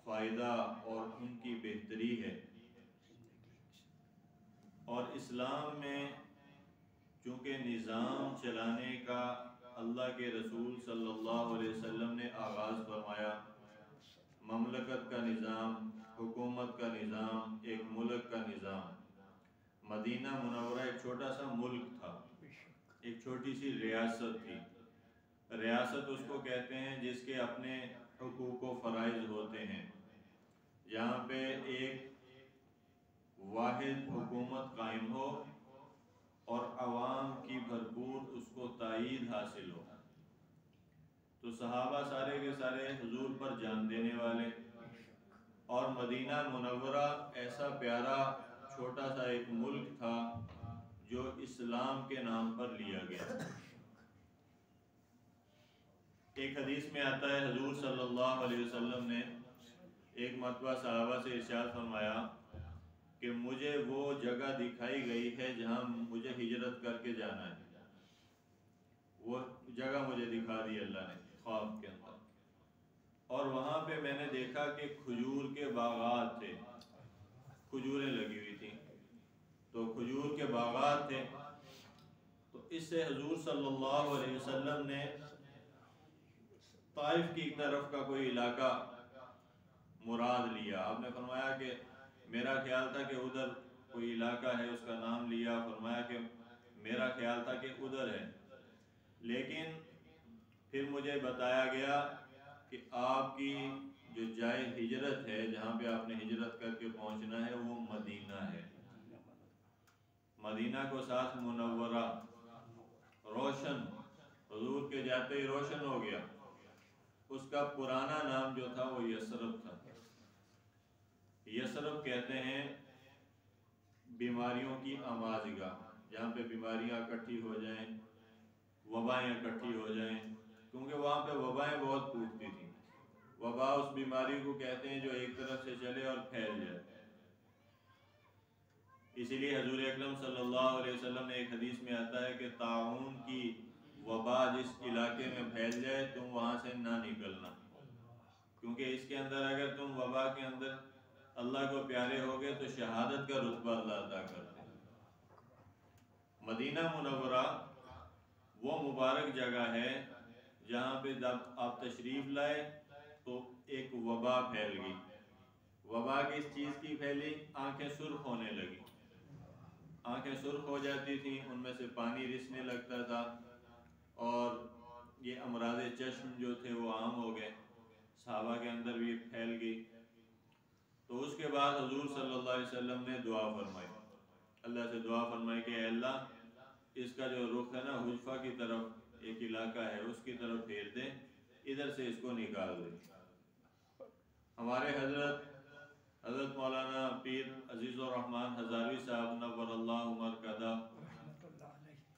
فائدہ اور ان کی بہتری ہے۔ اور اسلام میں چونکہ نظام چلانے کا اللہ کے رسول صلی اللہ علیہ وسلم نے آغاز فرمایا، مملکت کا نظام، حکومت کا نظام، ایک ملک کا نظام۔ مدینہ منورہ ایک چھوٹا سا ملک تھا، ایک چھوٹی سی ریاست تھی۔ ریاست اس کو کہتے ہیں جس کے اپنے حقوق و فرائض ہوتے ہیں، جہاں پہ ایک واحد حکومت قائم ہو اور عوام کی بھرپور اس کو تائید حاصل ہو۔ تو صحابہ سارے کے سارے حضور پر جان دینے والے، اور مدینہ منورہ ایسا پیارا چھوٹا سا ایک ملک تھا جو اسلام کے نام پر لیا گیا۔ ایک حدیث میں آتا ہے حضور صلی اللہ علیہ وسلم نے ایک مرتبہ صحابہ سے ارشاد فرمایا کہ مجھے وہ جگہ دکھائی گئی ہے جہاں مجھے ہجرت کر کے جانا ہے۔ وہ جگہ مجھے دکھا دی اللہ نے خواب کے اندر، اور وہاں پہ میں نے دیکھا کہ کھجور کے باغات تھے، کھجوریں لگی ہوئی تھیں، تو کھجور کے باغات تھے۔ تو اس سے حضور صلی اللہ علیہ وسلم نے طائف کی طرف کا کوئی علاقہ مراد لیا۔ آپ نے فرمایا کہ میرا خیال تھا کہ ادھر کوئی علاقہ ہے، اس کا نام لیا، فرمایا کہ میرا خیال تھا کہ ادھر ہے، لیکن پھر مجھے بتایا گیا کہ آپ کی جو جائے ہجرت ہے، جہاں پہ آپ نے ہجرت کر کے پہنچنا ہے، وہ مدینہ ہے۔ مدینہ کو ساتھ منورہ، روشن، حضور کے جاتے ہی روشن ہو گیا۔ اس کا پرانا نام جو تھا وہ یثرب تھا۔ یثرب کہتے ہیں بیماریوں کی آماجگاہ، جہاں پہ بیماریاں اکٹھی ہو جائیں، وبائیں اکٹھی ہو جائیں، کیونکہ وہاں پہ وبائیں بہت پھوٹتی تھیں۔ وبا اس بیماری کو کہتے ہیں جو ایک طرف سے چلے اور پھیل جائے۔ اسی لیے حضور اکرم صلی اللہ علیہ وسلم نے ایک حدیث میں آتا ہے کہ طاعون کی وبا جس علاقے میں پھیل جائے تم وہاں سے نہ نکلنا، کیونکہ اس کے اندر اگر تم وبا کے اندر اللہ کو پیارے ہوگے تو شہادت کا رتبہ اللہ عطا کرتے ہیں۔ مدینہ منورہ وہ مبارک جگہ ہے جہاں پہ جب آپ تشریف لائے تو ایک وبا پھیل گئی۔ وبا کس چیز کی پھیلی؟ آنکھیں سرخ ہونے لگی، آنکھیں سرخ ہو جاتی تھیں، ان میں سے پانی رسنے لگتا تھا، اور یہ امراض چشم جو تھے وہ عام ہو گئے، صحابہ کے اندر بھی پھیل گئی۔ تو اس کے بعد حضور صلی اللہ علیہ وسلم نے دعا فرمائی، اللہ سے دعا فرمائی کہ اے اللہ اس کا جو رخ ہے نا حجفہ کی طرف ایک علاقہ ہے اس کی طرف پھیر دے، ادھر سے اس کو نکال دے۔ ہمارے حضرت مولانا پیر عزیز الرحمن ہزاروی صاحب نور اللہ مرکزہ،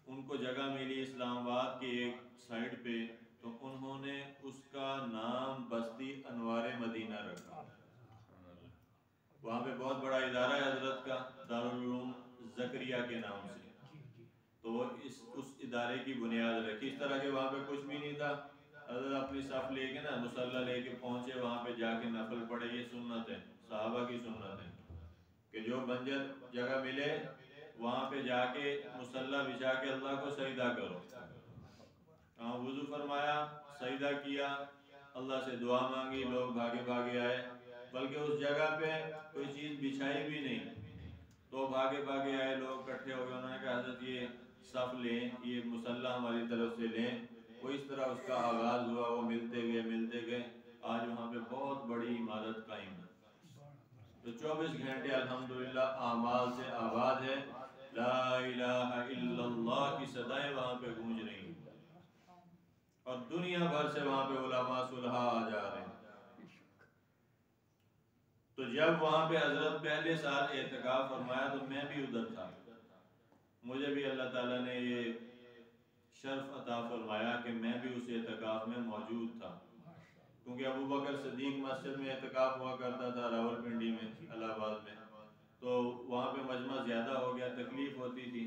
ان کو جگہ ملی اسلام آباد کے ایک سائٹ پہ، تو انہوں نے اس کا نام بستی انوار مدینہ رکھا۔ وہاں پہ بہت بڑا ادارہ ہے حضرت کا، دارالعلوم زکریا کے نام سے، تو وہ اس ادارے کی بنیاد رکھی۔ اس طرح کے وہاں پہ کچھ بھی نہیں تھا، حضرت اپنی صف لے کے نا مصلی لے کے پہنچے، وہاں پہ جا کے نفل پڑھے۔ یہ سنت ہے، صحابہ کی سنت ہے کہ جو بنجر جگہ ملے وہاں پہ جا کے مصلی بچھا کے اللہ کو سجدہ کرو۔ وضو فرمایا، سجدہ کیا، اللہ سے دعا مانگی، لوگ بھاگے بھاگے آئے، بلکہ اس جگہ پہ کوئی چیز بچھائی بھی نہیں، تو بھاگے بھاگے آئے لوگ اکٹھے ہو گئے۔ انہوں نے کہا حضرت یہ صف لیں، یہ مصلی ہماری طرف سے لیں۔ وہ اس طرح اس کا آغاز ہوا، وہ ملتے گئے، آج وہاں پہ بہت بڑی عمارت قائم ہے۔ تو 24 گھنٹے الحمدللہ اعمال سے آباد ہے، لا الہ الا اللہ کی صدائیں وہاں پہ گونج رہی ہیں، اور دنیا بھر سے وہاں پہ علماء صلحاء آ جا رہے ہیں۔ تو جب وہاں پہ حضرت پہلے سال اعتکاف فرمایا تو میں بھی ادھر تھا، مجھے بھی اللہ تعالیٰ نے یہ شرف عطا فرمایا کہ میں بھی اس اعتکاف میں موجود تھا، کیونکہ ابو بکر صدیق مسجد میں اعتکاف ہوا کرتا تھا راولپنڈی میں، الہ آباد میں، تو وہاں پہ مجمع زیادہ ہو گیا، تکلیف ہوتی تھی۔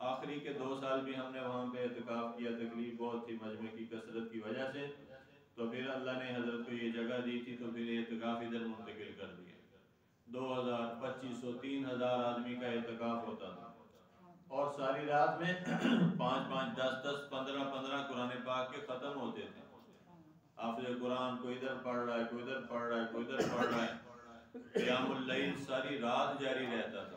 آخری کے 2 سال بھی ہم نے وہاں پہ اعتکاف کیا، تکلیف بہت تھی مجمع کی کثرت کی وجہ سے، تو پھر اللہ نے حضرت کو یہ جگہ دی تھی تو پھر اعتکاف ادھر منتقل کر دیا۔ 2000 2500 3000 آدمی کا اعتکاف ہوتا تھا اور ساری رات میں 5 5 10 10 15 15 قرآن پاک کے ختم ہوتے تھے۔ حافظ قرآن کوئی ادھر پڑھ رہا ہے، کوئی ادھر پڑھ رہا ہے، کوئی ادھر پڑھ رہا ہے، قیام اللیل ساری رات جاری رہتا تھا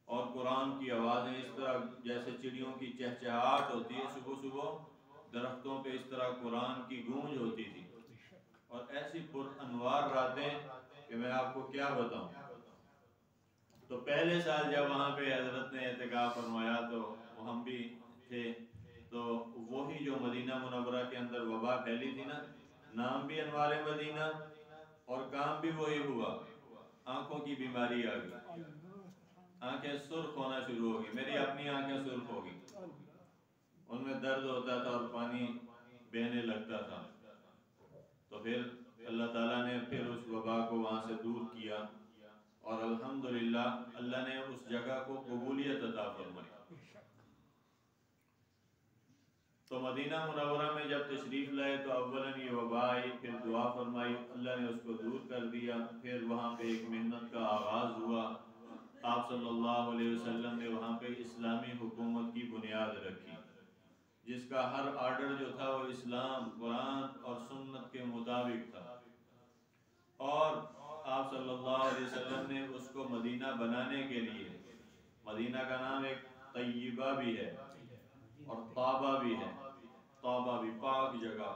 اور قرآن کی آوازیں اس طرح جیسے چڑیوں کی چہچہاہٹ ہوتی ہے صبح صبح، درختوں پہ اس طرح قرآن کی گونج ہوتی تھی اور ایسی پر انوار راتیں کہ میں آپ کو کیا بتاؤں۔ تو پہلے سال جب وہاں پہ حضرت نے اعتکاف فرمایا تو ہم بھی تھے، تو وہی جو مدینہ منورہ کے اندر وبا پھیلی تھی نا، نام بھی انوار مدینہ اور کام بھی وہی ہوا، آنکھوں کی بیماری آ گئی، آنکھیں سرخ ہونا شروع ہو گئی، میری اپنی آنکھیں سرخ ہو گئی، ان میں درد ہوتا تھا اور پانی بہنے لگتا تھا۔ تو پھر اللہ تعالیٰ نے پھر اس وبا کو وہاں سے دور کیا اور الحمدللہ اللہ نے اس جگہ کو قبولیت عطا فرمائی۔ تو مدینہ منورہ میں جب تشریف لائے تو اولاً یہ وبا آئی، پھر دعا فرمائی، اللہ نے اس کو دور کر دیا۔ پھر وہاں پہ ایک محنت کا آغاز ہوا، آپ صلی اللہ علیہ وسلم نے وہاں پہ اسلامی حکومت کی بنیاد رکھی، جس کا ہر آرڈر جو تھا وہ اسلام، قرآن اور سنت کے مطابق تھا، اور آپ صلی اللہ علیہ وسلم نے اس کو مدینہ بنانے کے لیے، مدینہ کا نام ایک طیبہ بھی ہے اور طابہ بھی ہے، طابہ بھی پاک جگہ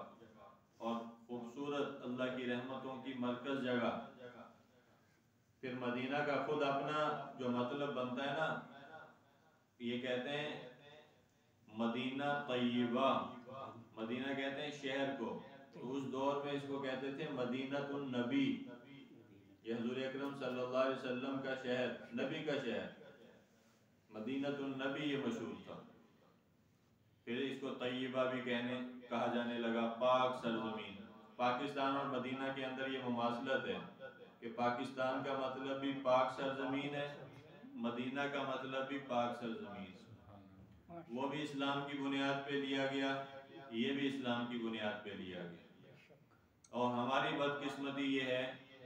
اور خوبصورت اللہ کی رحمتوں کی مرکز جگہ۔ پھر مدینہ کا خود اپنا جو مطلب بنتا ہے نا، یہ کہتے ہیں مدینہ طیبہ، مدینہ کہتے ہیں شہر کو، تو اس دور میں اس کو کہتے تھے مدینۃ النبی، یہ حضور اکرم صلی اللہ علیہ وسلم کا شہر، نبی کا شہر، مدینۃ النبی یہ مشہور تھا۔ پھر اس کو طیبہ بھی کہا جانے لگا، پاک سرزمین۔ پاکستان اور مدینہ کے اندر یہ مماثلت ہے کہ پاکستان کا مطلب بھی پاک سرزمین ہے، مدینہ کا مطلب بھی پاک سرزمین، وہ بھی اسلام کی بنیاد پہ لیا گیا، یہ بھی اسلام کی بنیاد پہ لیا گیا۔ اور ہماری بدقسمتی یہ ہے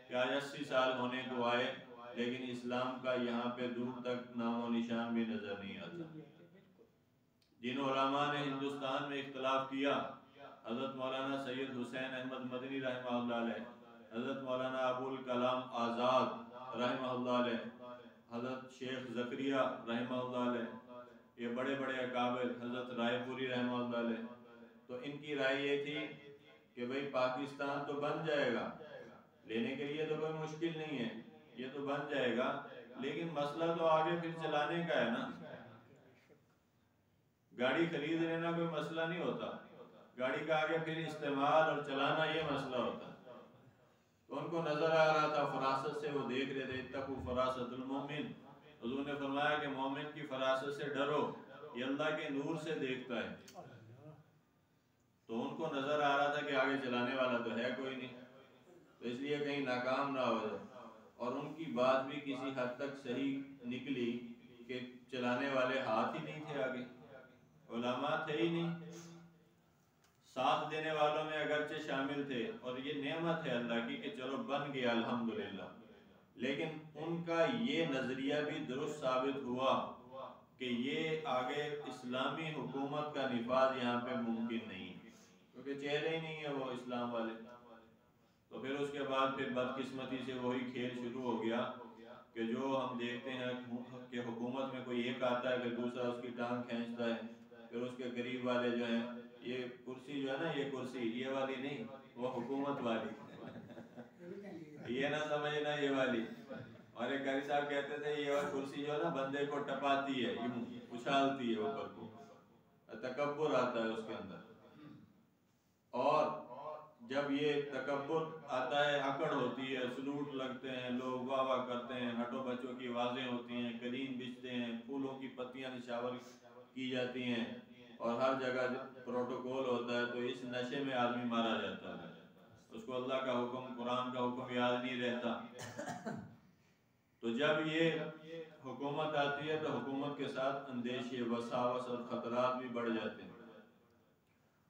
کہ آج 80 سال ہونے کو آئے لیکن اسلام کا یہاں پہ دور تک نام و نشان بھی نظر نہیں آتا۔ جن علماء نے ہندوستان میں اختلاف کیا، حضرت مولانا سید حسین احمد مدنی رحمہ اللہ علیہ، حضرت مولانا ابوالکلام آزاد رحمہ اللہ علیہ، حضرت شیخ زکریا رحمہ اللہ علیہ، یہ بڑے بڑے اکابر، حضرت رائے پوری رحمہ اللہ علیہ، تو ان کی رائے یہ تھی کہ بھئی پاکستان تو بن جائے گا، لینے کے لیے تو کوئی مشکل نہیں ہے، یہ تو بن جائے گا، لیکن مسئلہ تو آگے پھر چلانے کا ہے نا۔ گاڑی خرید لینا کوئی مسئلہ نہیں ہوتا، گاڑی کا آگے پھر استعمال اور چلانا یہ مسئلہ ہوتا ہے۔ تو ان کو نظر آ رہا تھا، فراست سے وہ دیکھ رہے تھے، اتقوا فراست المومن، حضور نے فرمایا کہ مومن کی فراست سے ڈرو، یہ اللہ کے نور سے دیکھتا ہے۔ تو ان کو نظر آ رہا تھا کہ آگے چلانے والا تو ہے کوئی نہیں، تو اس لیے کہیں ناکام نہ ہو جائے، اور ان کی بات بھی کسی حد تک صحیح نکلی کہ چلانے والے ہاتھ ہی نہیں تھے، آگے علماء تھے ہی نہیں، ساتھ دینے والوں میں اگرچہ شامل تھے، اور یہ نعمت ہے اللہ کی کہ چلو بن گیا الحمدللہ، لیکن ان کا یہ نظریہ بھی درست ثابت ہوا کہ یہ آگے اسلامی حکومت کا نفاذ یہاں پہ ممکن نہیں، کیونکہ چہرے ہی نہیں ہے وہ اسلام والے۔ تو پھر اس کے بعد پھر بدقسمتی سے وہی کھیل شروع ہو گیا کہ جو ہم دیکھتے ہیں کہ حکومت میں کوئی ایک آتا ہے پھر دوسرا اس کی ٹانگ کھینچتا ہے، پھر اس کے قریب والے جو ہیں، یہ کرسی جو ہے نا، یہ کرسی یہ والی نہیں، وہ حکومت والی یہ نہ سمجھنا یہ والی۔ اور ایک قاری صاحب کہتے تھے یہ کرسی جو ہے نا بندے کو ٹپاتی ہے، یوں اچھالتی ہے اوپر کو، تکبر آتا ہے اس کے اندر، اور جب یہ تکبر آتا ہے، اکڑ ہوتی ہے، سلوٹ لگتے ہیں، لوگ واہ واہ کرتے ہیں، ہٹو بچوں کی آوازیں ہوتی ہیں، قلین بچتے ہیں، پھولوں کی پتیاں نشاور کی جاتی ہیں، اور ہر جگہ پروٹوکول ہوتا ہے، تو اس نشے میں آدمی مارا جاتا ہے، اس کو اللہ کا حکم، قرآن کا حکم یاد نہیں رہتا۔ تو جب یہ حکومت آتی ہے تو حکومت کے ساتھ اندیشے، وساوس اور خطرات بھی بڑھ جاتے ہیں۔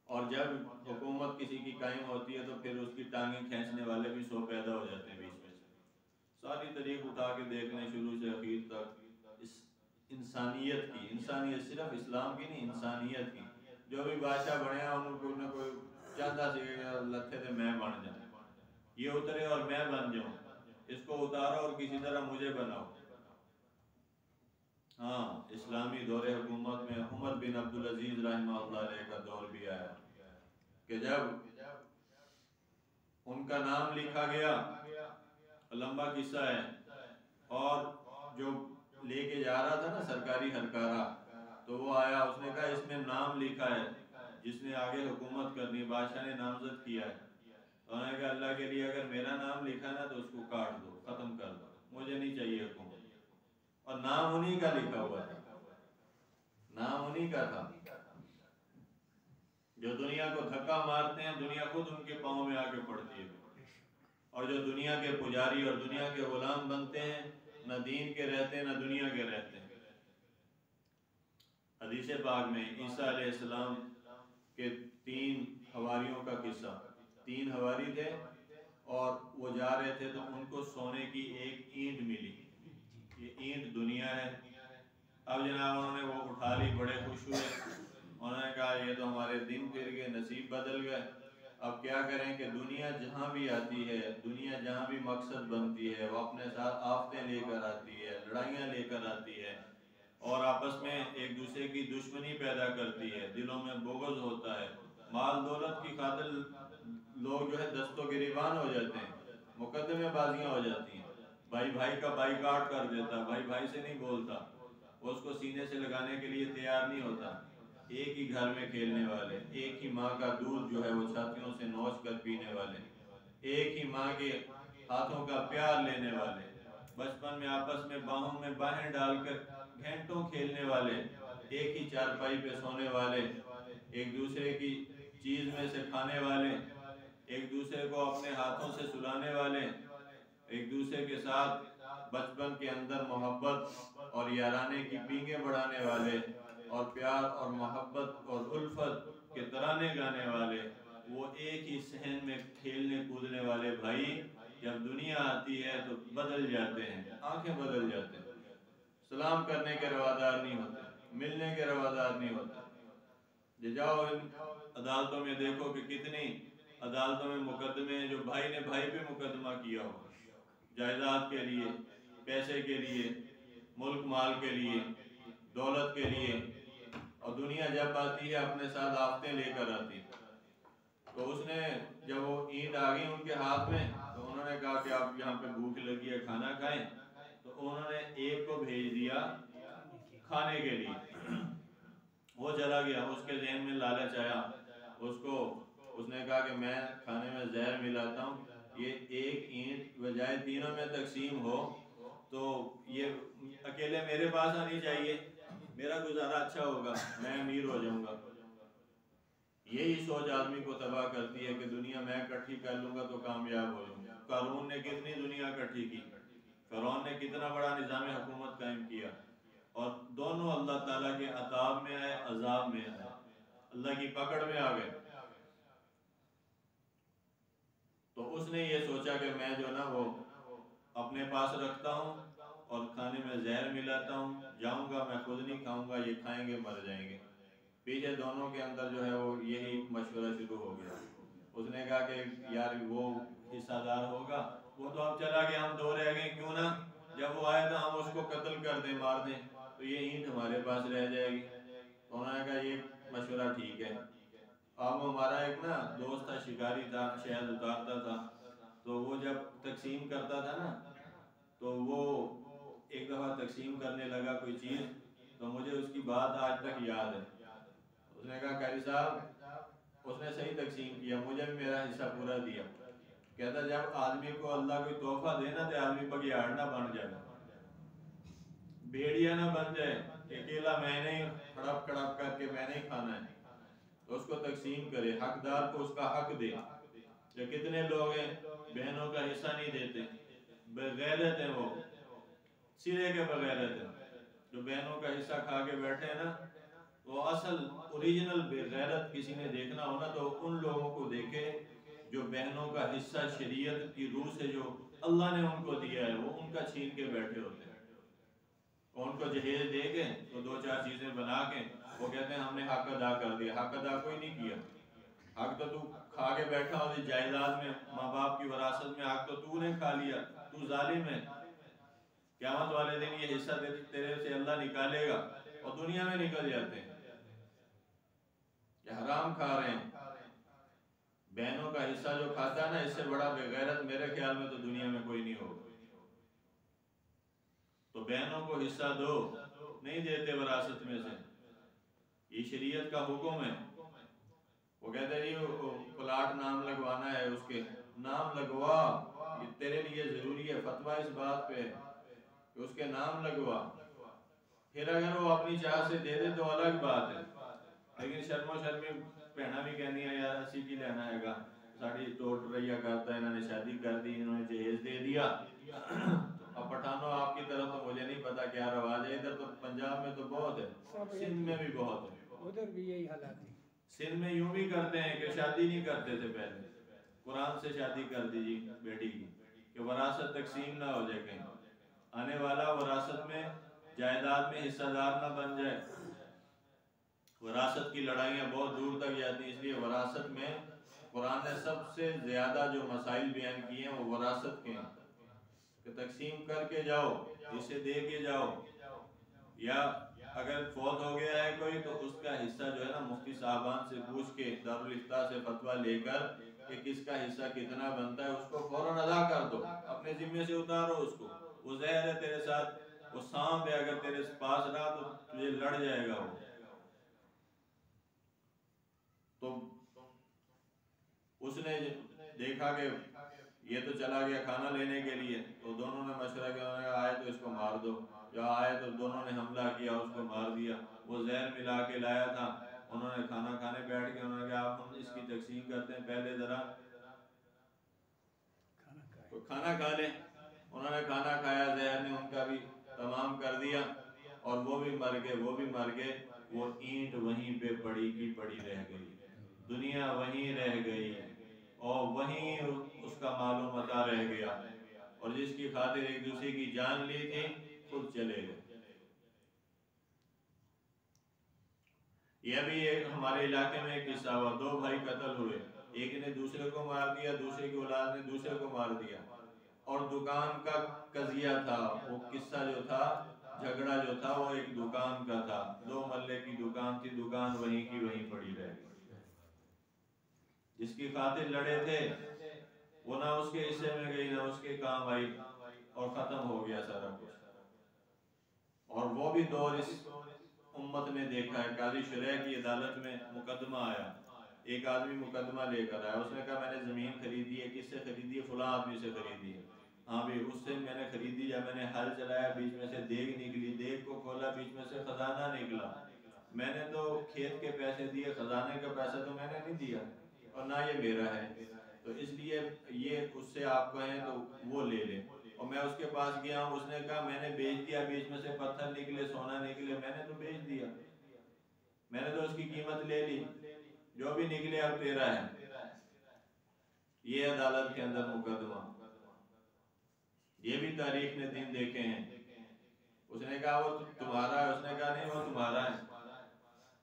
اور جب حکومت کسی کی قائم ہوتی ہے تو پھر اس کی ٹانگیں کھینچنے والے بھی 100 پیدا ہو جاتے ہیں بیچ میں سے. ساری تاریخ اٹھا کے دیکھ لیں شروع سے اخیر تک، اس انسانیت کی، انسانیت صرف اسلام کی نہیں، انسانیت کی. جو بھی بادشاہ بنے ہیں ان کو نہ کوئی چاہتا سی لتھے تھے میں بن جاؤں، یہ اترے اور میں بن جاؤں، اس کو اتارو اور کسی طرح مجھے بناؤ. ہاں اسلامی دور حکومت میں عمر بن عبدالعزیز رحمہ اللہ علیہ کا دور بھی آیا کہ جب ان کا نام لکھا گیا، لمبا قصہ ہے، اور جو لے کے جا رہا تھا نا سرکاری ہرکارہ، تو وہ آیا، اس نے کہا اس میں نام لکھا ہے جس نے آگے حکومت کرنی، بادشاہ نے نامزد کیا ہے. انہوں نے کہا اللہ کے لیے اگر میرا نام لکھا نا تو اس کو کاٹ دو، ختم کر دو، مجھے نہیں چاہیے حکومت. اور نام انہی کا لکھا ہوا تھا، نام انہی کا تھا. جو دنیا کو دھکا مارتے ہیں دنیا خود ان کے پاؤں میں آ کے پڑتی ہے، اور جو دنیا کے پجاری اور دنیا کے غلام بنتے ہیں نہ دین کے رہتے نہ دنیا کے رہتے ہیں. حدیث پاک میں عیسیٰ علیہ السلام کے 3 حواریوں کا قصہ، 3 حواری تھے اور وہ جا رہے تھے تو ان کو سونے کی ایک اینٹ ملی. یہ اینٹ دنیا ہے. اب جناب انہوں نے وہ اٹھا لی، بڑے خوش ہوئے، انہوں نے کہا یہ تو ہمارے دن پھر گئے، نصیب بدل گئے. اب کیا کریں کہ دنیا جہاں بھی آتی ہے، دنیا جہاں بھی مقصد بنتی ہے، وہ اپنے ساتھ آفتیں لے کر آتی ہے، لڑائیاں لے کر آتی ہے، اور آپس میں ایک دوسرے کی دشمنی پیدا کرتی ہے، دلوں میں بغض ہوتا ہے، مال دولت کی خاطر لوگ جو ہے دست و گریبان ہو جاتے ہیں، مقدمے بازیاں ہو جاتی ہیں. بھائی بھائی کا بائی کاٹ کر دیتا، بھائی بھائی سے نہیں بولتا، وہ اس کو سینے سے لگانے کے لیے تیار نہیں ہوتا. ایک ہی گھر میں کھیلنے والے، ایک ہی ماں کا دودھ جو ہے وہ چھاتیوں سے نوچ کر پینے والے، ایک ہی ماں کے ہاتھوں کا پیار لینے والے، بچپن میں آپس میں باہوں میں باہیں ڈال کر گھنٹوں کھیلنے والے، ایک ہی چارپائی پہ سونے والے، ایک دوسرے کی چیز میں سے کھانے والے، ایک دوسرے کو اپنے ہاتھوں سے سلانے والے، ایک دوسرے کے ساتھ بچپن کے اندر محبت اور یارانے کی پینگیں بڑھانے والے، اور پیار اور محبت اور الفت کے ترانے گانے والے، وہ ایک ہی صحن میں کھیلنے کودنے والے بھائی جب دنیا آتی ہے تو بدل جاتے ہیں، آنکھیں بدل جاتے ہیں، سلام کرنے کے روادار نہیں ہوتے، ملنے کے روادار نہیں ہوتے. جاؤ ان عدالتوں میں دیکھو کہ کتنی عدالتوں میں مقدمے ہیں جو بھائی نے بھائی پہ مقدمہ کیا ہو، جائیداد کے لیے، پیسے کے لیے، ملک مال کے لیے، دولت کے لیے. اور دنیا جب آتی ہے اپنے ساتھ آفتیں لے کر آتی. تو اس نے جب وہ اینٹ آ گئی ان کے ہاتھ میں تو انہوں نے کہا کہ آپ یہاں پہ بھوک لگی ہے، کھانا کھائیں. تو انہوں نے ایک کو بھیج دیا کھانے کے لیے، وہ چلا گیا، اس کے ذہن میں لالچ آیا، اس نے کہا کہ میں کھانے میں زہر ملاتا ہوں، یہ ایک اینٹ بجائے تینوں میں تقسیم ہو تو یہ اکیلے میرے پاس آنی چاہیے، میرا گزارا اچھا ہوگا، میں امیر ہو جاؤں گا. یہی سوچ آدمی کو تباہ کرتی ہے کہ دنیا میں اکٹھی کر لوں گا تو کامیاب ہو جاؤں گا. قارون نے کتنی دنیا اکٹھی کی، فرعون نے کتنا بڑا نظام حکومت قائم کیا، اور دونوں اللہ تعالیٰ کے عذاب میں آئے، عذاب میں آئے، اللہ کی پکڑ میں آ گئے. تو اس نے یہ سوچا کہ میں جو نا وہ اپنے پاس رکھتا ہوں اور کھانے میں زہر ملاتا ہوں، جاؤں گا میں خود نہیں کھاؤں گا، یہ کھائیں گے مر جائیں گے. پیچھے دونوں کے اندر جو ہے وہ یہی مشورہ شروع ہو گیا. اس نے کہا کہ یار وہ حصہ دار ہوگا، وہ تو اب چلا گیا، ہم 2 رہ گئے، کیوں نہ جب وہ آئے تو ہم اس کو قتل کر دیں، مار دیں، تو یہ اینٹ ہمارے پاس رہ جائے گی. تو انہوں نے کہا یہ مشورہ ٹھیک ہے. اب ہمارا ایک نا دوست تھا، شکاری تھا، شہد اتارتا تھا، تو وہ جب تقسیم کرتا تھا نا تو وہ ایک دفعہ تقسیم کرنے لگا کوئی چیز، تو مجھے اس کی بات آج تک یاد ہے. اس نے کہا قاری صاحب اس نے صحیح تقسیم کیا، مجھے بھی میرا حصہ پورا دیا. کہتا جب آدمی کو اللہ کوئی تحفہ دے نا تو آدمی بگیاڑ نہ بن جائے، بھیڑیا نہ بن جائے کہ اکیلا میں نے کڑپ کڑپ کر کے میں نے کھانا ہے، تو اس کو تقسیم کرے، حقدار کو اس کا حق دے. کہ کتنے لوگ ہیں بہنوں کا حصہ نہیں دیتے، بغیرت ہیں، وہ سرے کے بغیرت ہیں، جو بہنوں کا حصہ کھا کے بیٹھے ہیں نا تو اصل اوریجنل بے غیرت کسی نے دیکھنا ہونا تو ان لوگوں کو دیکھے جو بہنوں کا حصہ شریعت کی روح سے جو اللہ نے ان کو دیا ہے وہ ان کا چھین کے بیٹھے ہوتے ہیں، اور ان کو جہیز دے کے تو دو چار چیزیں بنا کے وہ کہتے ہیں ہم نے حق ادا کر دیا۔ حق ادا کوئی نہیں کیا، حق تو کھا کے بیٹھا ہو جائیداد میں، ماں باپ کی وراثت میں حق تو نے کھا لیا، تو ظالم ہے۔ قیامت والے دن یہ حصہ تیرے سے اللہ نکالے گا، اور دنیا میں نکل جاتے ہیں، یہ حرام کھا رہے ہیں۔ بہنوں کا حصہ جو کھاتا ہے نا، اس سے بڑا بے غیرت میرے خیال میں تو دنیا میں کوئی نہیں ہوگا۔ تو بہنوں کو حصہ دو، نہیں دیتے وراثت میں سے، یہ شریعت کا حکم ہے۔ وہ کہتے ہیں یہ پلاٹ نام لگوانا ہے، اس کے نام لگوا، یہ تیرے لیے ضروری ہے، فتویٰ اس بات پہ کہ اس کے نام لگوا۔ پھر اگر وہ اپنی چاہ سے دے دے تو الگ بات ہے، لیکن شرم و شرمی بہنا بھی کہنی ہے یار اسی کی لینا ہے گا، ساڑی ٹوٹ رہیا کرتا ہے، انہوں نے شادی کر دی، انہوں نے جہیز دے دیا۔ اب پٹھانوں آپ کی طرف تو مجھے نہیں پتا کیا رواج ہے، ادھر تو پنجاب میں تو بہت ہے، سندھ میں بھی بہت ہے، ادھر بھی یہی حالات ہے۔ سندھ میں یوں بھی کرتے ہیں کہ شادی نہیں کرتے تھے پہلے، قرآن سے شادی کر دیجیے بیٹی کی کہ وراثت تقسیم نہ ہو جائے، کہیں آنے والا وراثت میں جائیداد میں حصہ دار نہ بن جائے۔ وراثت کی لڑائیاں بہت دور تک جاتی ہیں، اس لیے وراثت میں قرآن نے سب سے زیادہ جو مسائل بیان کیے ہیں وہ وراثت کے ہیں کہ تقسیم کر کے جاؤ، اسے دے کے جاؤ، یا اگر فوت ہو گیا ہے کوئی تو اس کا حصہ جو ہے نا مفتی صاحبان سے پوچھ کے دارالافتاء سے فتویٰ لے کر کہ کس کا حصہ کتنا بنتا ہے اس کو فوراً ادا کر دو، اپنے ذمے سے اتارو اس کو، وہ زہر ہے تیرے ساتھ، وہ سانپ ہے اگر تیرے پاس رہا تو تجھے لڑ جائے گا وہ۔ تو اس نے دیکھا کہ یہ تو چلا گیا کھانا لینے کے لیے، تو دونوں نے مشورہ کیا، انہوں نے کہا آئے تو اس کو مار دو، یا آئے تو دونوں نے حملہ کیا اس کو مار دیا۔ وہ زہر ملا کے لایا تھا، انہوں نے کھانا کھانے بیٹھ کے انہوں نے کہا آپ ہم اس کی تقسیم کرتے ہیں، پہلے ذرا کھانا کھا لیں۔ انہوں نے کھانا کھایا، زہر نے ان کا بھی تمام کر دیا، اور وہ بھی مر گئے، وہ بھی مر گئے۔ وہ اینٹ وہیں پہ پڑی کی پڑی رہ گئی، دنیا وہیں رہ گئی، اور وہیں اس کا مال و متاع رہ گیا، اور جس کی خاطر ایک دوسرے کی جان لی تھی خود چلے گئے۔ یہ بھی ایک ہمارے علاقے میں ایک قصہ ہوا، دو بھائی قتل ہوئے، ایک نے دوسرے کو مار دیا، دوسرے کی اولاد نے دوسرے کو مار دیا، اور دکان کا قضیہ تھا، وہ قصہ جو تھا، جھگڑا جو تھا وہ ایک دکان کا تھا، دو ملے کی دکان تھی، دکان وہیں کی وہیں پڑی رہ گئی۔ جس کی خاطر لڑے تھے وہ نہ اس کے حصے میں گئی نہ اس کے کام آئی، اور ختم ہو گیا سارا کچھ۔ اور وہ بھی دور اس امت نے دیکھا ہے۔ قاضی شرح کی عدالت میں مقدمہ آیا، ایک آدمی مقدمہ لے کر آیا، اس نے کہا میں نے زمین خریدی ہے، کس سے خریدی ہے؟ فلاں آدمی سے خریدی ہے۔ ہاں بھی اس سے میں نے خریدی، جب میں نے ہل چلایا بیچ میں سے دیگ نکلی، دیگ کو کھولا بیچ میں سے خزانہ نکلا، میں نے تو کھیت کے پیسے دیے، خزانے کا پیسہ تو میں نے نہیں دیا، اور نہ یہ میرا ہے، تو اس لیے یہ اس سے آپ کہیں تو وہ لے لیں۔ اور میں اس کے پاس گیا ہوں، اس نے کہا میں نے بیچ دیا، بیچ میں سے پتھر نکلے، سونا نکلے، میں نے تو بیچ دیا، میں نے تو اس کی قیمت لے لی، جو بھی نکلے اب تیرا ہے۔ یہ عدالت کے اندر مقدمہ، یہ بھی تاریخ نے دن دیکھے ہیں۔ اس نے کہا وہ تمہارا ہے، اس نے کہا نہیں وہ تمہارا ہے،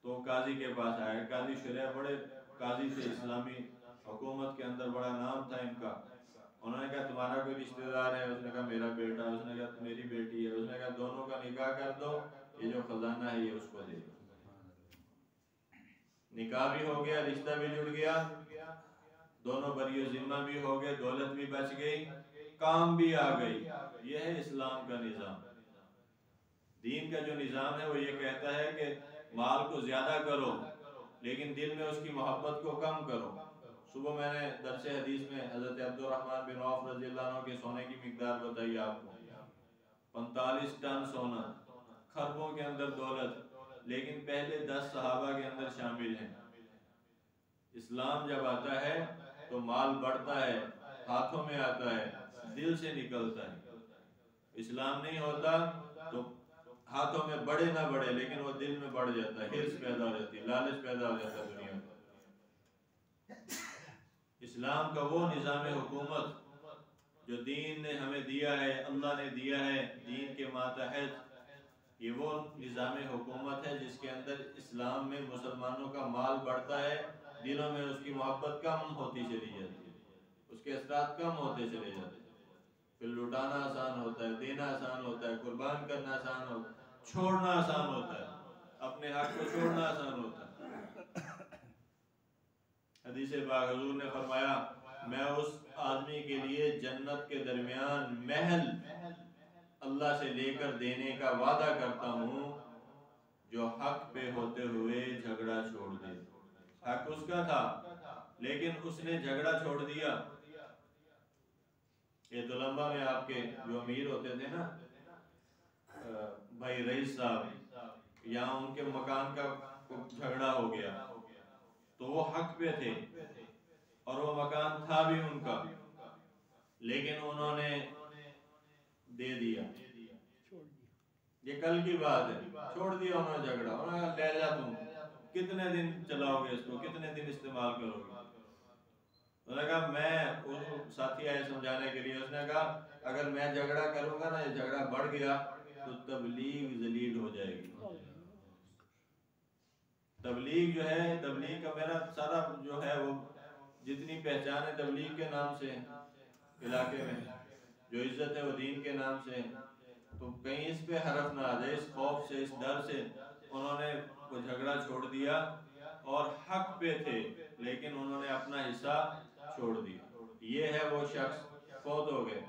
تو قاضی کے پاس آیا۔ قاضی شرح بڑے قاضی تھے، اسلامی حکومت کے اندر بڑا نام تھا ان کا۔ انہوں نے کہا تمہارا کوئی رشتہ دار ہے؟ اس نے کہا میرا بیٹا، اس نے کہا میری بیٹی ہے، اس نے کہا دونوں کا نکاح کر دو، یہ جو خزانہ ہے یہ اس کو دے دو۔ نکاح بھی ہو گیا، رشتہ بھی جڑ گیا، دونوں بری ذمہ بھی ہو گئے، دولت بھی بچ گئی، کام بھی آ گئی۔ یہ ہے اسلام کا نظام۔ دین کا جو نظام ہے وہ یہ کہتا ہے کہ مال کو زیادہ کرو لیکن دل میں اس کی محبت کو کم کرو۔ صبح میں نے درس حدیث میں حضرت عبدالرحمن بن عوف رضی اللہ عنہ کے سونے کی مقدار بتائی آپ کو، 45 ٹن سونا، خربوں کے اندر دولت، لیکن پہلے 10 صحابہ کے اندر شامل ہیں۔ اسلام جب آتا ہے تو مال بڑھتا ہے، ہاتھوں میں آتا ہے، دل سے نکلتا ہے۔ اسلام نہیں ہوتا تو ہاتھوں میں بڑھے نہ بڑھے لیکن وہ دل میں بڑھ جاتا ہے، حرص پیدا ہو جاتی ہے، لالچ پیدا ہو جاتا ہے دنیا میں۔ اسلام کا وہ نظام حکومت جو دین نے ہمیں دیا ہے، اللہ نے دیا ہے دین کے ماتحت، یہ وہ نظام حکومت ہے جس کے اندر اسلام میں مسلمانوں کا مال بڑھتا ہے، دلوں میں اس کی محبت کم ہوتی چلی جاتی ہے، اس کے اثرات کم ہوتے چلے جاتے ہیں، پھر لٹانا آسان ہوتا ہے، دینا آسان ہوتا ہے، قربان کرنا آسان ہوتا ہے، چھوڑنا آسان ہوتا ہے، اپنے حق کو چھوڑنا آسان ہوتا ہے۔ حدیث پاک حضور نے فرمایا میں اس آدمی کے لیے جنت کے درمیان محل اللہ سے لے کر دینے کا وعدہ کرتا ہوں جو حق پہ ہوتے ہوئے جھگڑا چھوڑ دے۔ حق اس کا تھا لیکن اس نے جھگڑا چھوڑ دیا۔ یہ دولمبا میں آپ کے جو امیر ہوتے تھے نا بھائی رئیس صاحب، یہاں ان کے مکان کا جھگڑا ہو گیا تو وہ حق پہ تھے اور وہ مکان تھا بھی ان کا، لیکن انہوں نے دے دیا، یہ کل کی بات ہے، چھوڑ دیا انہوں نے جھگڑا، انہوں نے کہا لے جا تم، کتنے دن چلاؤ گے اس کو، کتنے دن استعمال کرو گے؟ انہوں نے کہا میں ساتھی آئے سمجھانے کے لیے، اس نے کہا اگر میں جھگڑا کروں گا نا، یہ جھگڑا بڑھ گیا تو تبلیغ ذلیل ہو جائے گی۔ تبلیغ جو ہے، تبلیغ کا میرا سارا جو ہے وہ جتنی پہچان ہے تبلیغ کے نام سے علاقے میں، جو عزت ہے وہ دین کے نام سے، تو کہیں اس پہ حرف نہ آ جائے، اس خوف سے، اس ڈر سے انہوں نے وہ جھگڑا چھوڑ دیا اور حق پہ تھے لیکن انہوں نے اپنا حصہ چھوڑ دیا۔ یہ ہے وہ شخص فوت ہو گئے۔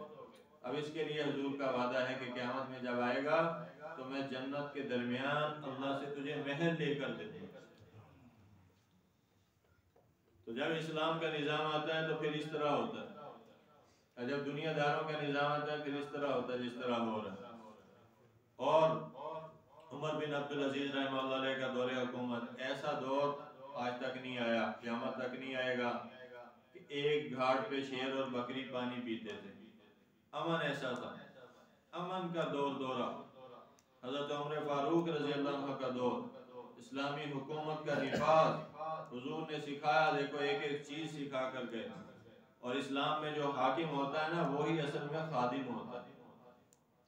اب اس کے لیے حضور کا وعدہ ہے کہ قیامت میں جب آئے گا تو میں جنت کے درمیان اللہ سے تجھے محل لے کر دوں گا۔ تو جب اسلام کا نظام آتا ہے تو پھر اس طرح ہوتا ہے، اور جب دنیا داروں کا نظام آتا ہے پھر اس طرح ہوتا ہے جس طرح ہو رہا ہے۔ اور عمر بن عبدالعزیز رحمہ اللہ علیہ کا دور حکومت، ایسا دور آج تک نہیں آیا، قیامت تک نہیں آئے گا کہ ایک گھاٹ پہ شیر اور بکری پانی پیتے تھے۔ امن ایسا تھا، امن کا دورہ، حضرت عمر فاروق رضی اللہ عنہ کا دور، اسلامی حکومت کا نفاذ حضور نے سکھایا۔ دیکھو ایک ایک چیز سکھا کر گئے، اور اسلام میں جو حاکم ہوتا ہے نا وہی اصل میں خادم ہوتا ہے،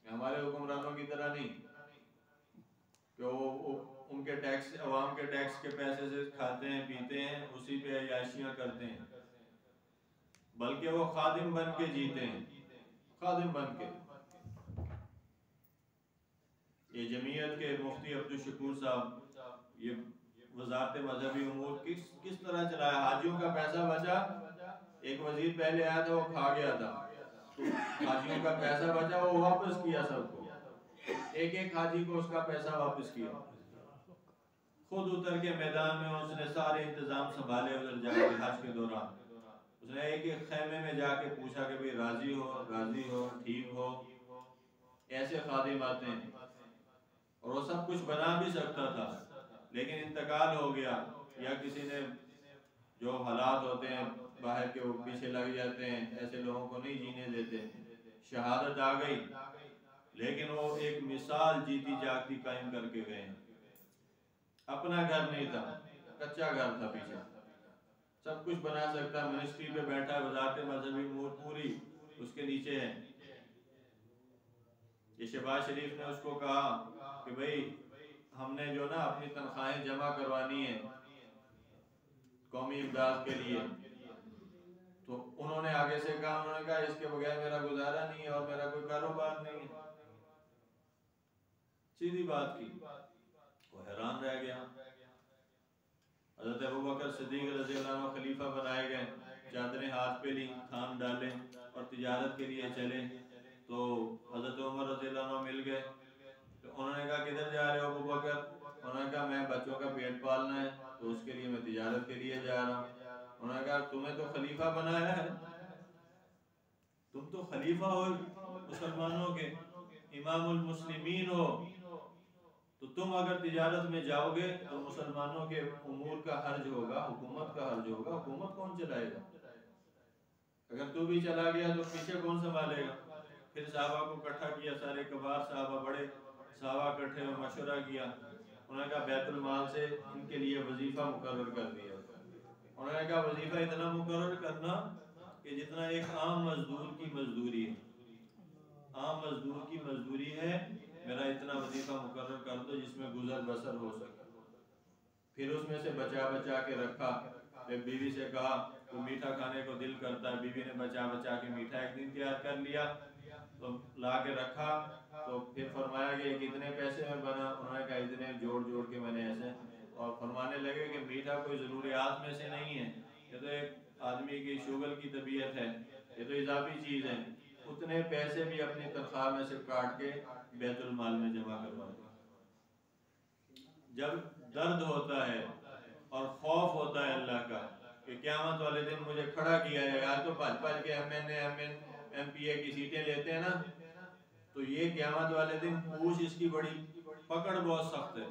ہمارے حکمرانوں کی طرح نہیں کہ وہ ان کے ٹیکس، عوام کے ٹیکس کے پیسے سے کھاتے ہیں پیتے ہیں، اسی پہ عیاشیاں کرتے ہیں، بلکہ وہ خادم بن کے جیتے ہیں، خادم بن کے۔ یہ جمعیت کے مفتی عبدالشکور صاحب یہ وزارت مذہبی امور کس طرح چلایا، حاجیوں کا پیسہ بچا، ایک وزیر پہلے آیا تھا وہ کھا گیا تھا، حاجیوں کا پیسہ بچا وہ واپس کیا سب کو، ایک ایک حاجی کو اس کا پیسہ واپس کیا، خود اتر کے میدان میں اس نے سارے انتظام سنبھالے، ادھر جا کے حج کے دوران اس نے ایک ایک خیمے میں جا کے پوچھا کہ بھئی راضی ہو ٹھیک ہو، ایسے خادم آتے ہیں، اور وہ سب کچھ بنا بھی سکتا تھا لیکن انتقال ہو گیا، یا کسی نے جو حالات ہوتے ہیں باہر کے وہ پیچھے لگ جاتے ہیں، ایسے لوگوں کو نہیں جینے دیتے، شہادت آ گئی، لیکن وہ ایک مثال جیتی جاگتی قائم کر کے گئے۔ اپنا گھر نہیں تھا، کچا گھر تھا، پیچھے سب کچھ بنا سکتا، منسٹری پہ بیٹھا، وزارت مذہبی امور پوری اس کے نیچے ہے۔ یہ شہباز شریف نے اس کو کہا کہ بھئی ہم نے جو نا اپنی تنخواہیں جمع کروانی ہے قومی امداد کے لیے، تو انہوں نے آگے سے کہا، انہوں نے کہا اس کے بغیر میرا گزارا نہیں ہے اور میرا کوئی کاروبار نہیں ہے، سیدھی بات کی، وہ حیران رہ گیا۔ حضرت ابوبکر صدیق رضی اللہ عنہ خلیفہ بنائے گئے، چادریں ہاتھ پہ لی، تھام ڈالے اور تجارت کے لیے چلے، تو حضرت عمر رضی اللہ عنہ مل گئے، تو انہوں نے کہا کدھر جا رہے ہو ابوبکر؟ انہوں نے کہا میں بچوں کا پیٹ پالنا ہے تو اس کے لیے میں تجارت کے لیے جا رہا ہوں۔ انہوں نے کہا تمہیں تو خلیفہ بنایا ہے، تم تو خلیفہ ہو مسلمانوں کے، امام المسلمین ہو، تو تم اگر تجارت میں جاؤ گے تو مسلمانوں کے امور کا حرج ہوگا، حکومت کا حرج ہوگا، حکومت کون چلائے گا؟ اگر تو بھی چلا گیا تو پیچھے کون سنبھالے گا؟ پھر صحابہ کو اکٹھا کیا، سارے کبار صحابہ، بڑے صحابہ اکٹھے میں مشورہ کیا، انہوں نے کہا بیت المال سے ان کے لیے وظیفہ مقرر کر دیا۔ انہوں نے کہا وظیفہ اتنا مقرر کرنا کہ جتنا ایک عام مزدور کی مزدوری ہے، عام مزدور کی مزدوری ہے، میرا اتنا وظیفہ مقرر کر دو جس میں گزر بسر ہو سکے۔ پھر اس میں سے بچا بچا کے رکھا۔ جب بیوی سے کہا تو میٹھا کھانے کو دل کرتا ہے، بیوی نے بچا بچا کے میٹھا ایک دن تیار کر لیا تو لا کے رکھا، تو پھر فرمایا کہ یہ کتنے پیسے میں بنا؟ انہوں نے کہا اتنے جوڑ جوڑ کے میں نے ایسے، اور فرمانے لگے کہ میٹھا کوئی ضروریات میں سے نہیں ہے، یہ تو ایک آدمی کی شوگر کی طبیعت ہے، یہ تو اضافی چیز ہے۔ اتنے پیسے بھی اپنی تنخواہ میں سے کاٹ کے بیت المال میں جمع کروا دیا۔ جب درد ہوتا ہے اور خوف ہوتا ہے اللہ کا کہ قیامت والے دن مجھے کھڑا کیا ہے، آج تو بھج بھج کے ایم پی اے کی سیٹیں لیتے ہیں نا، تو یہ قیامت والے دن پوچھ اس کی بڑی پکڑ بہت سخت ہے،